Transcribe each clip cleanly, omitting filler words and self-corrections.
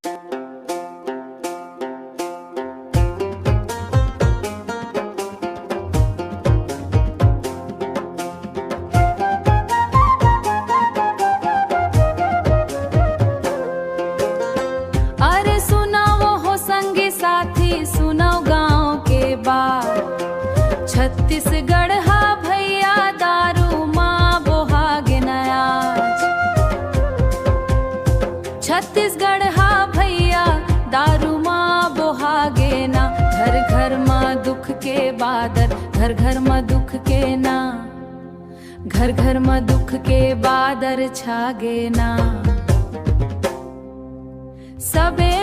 अरे सुनाओ हो संगी साथी, सुनाओ गांव के बात। छत्तीसगढ़ हा भैया दारू माँ बोहागे नयाज। छत्तीसगढ़ हा भैया दारू माँ बोहागे ना। घर घर माँ दुख के बादर, घर घर माँ दुख के ना। घर घर माँ दुख के बादर छागे ना। सबे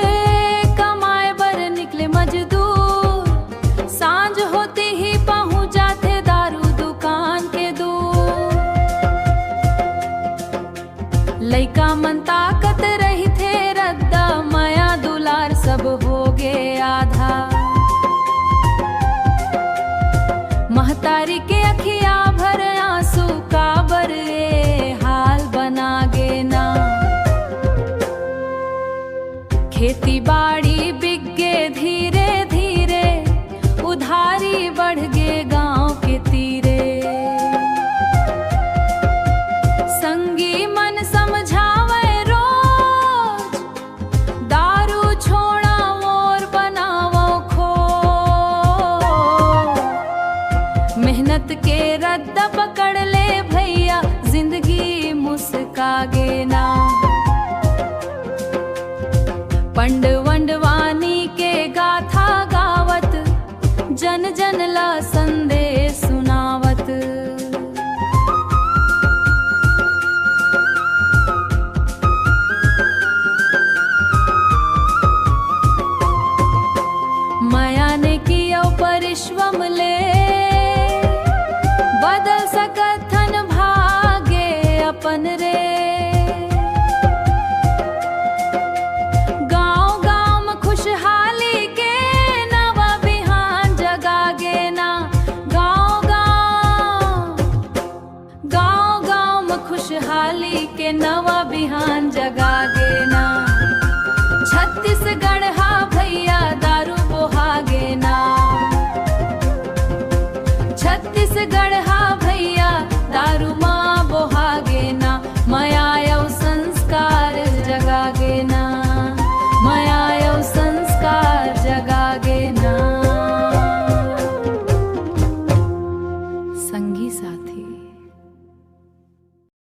कमाए बर निकले मजदूर, सांझ होती ही पहुंच जाते दारू दुकान के दूर। लइका मन ताकत रही थे रद्दा, माया दुलार सब हो गे आधा। महतारी के अखिया भर आंसू, काबर ए हाल बना गे ना। खेती बाड़ी बिके धीरे धीरे, उधारी बढ़ गे गांव के तीरे। संगी मन समझावे रोज, दारू छोड़ा और बनावो खो। मेहनत के रद्द पकड़ ले भैया, जिंदगी मुस्कागे ना। पंड वंडवानी के गाथा गावत, जन जन ला संदेश सुनावत। माया ने किया परिश्रम ले, बदल सकथन भागे अपन रे। खुशहाली के नवा बिहान जगा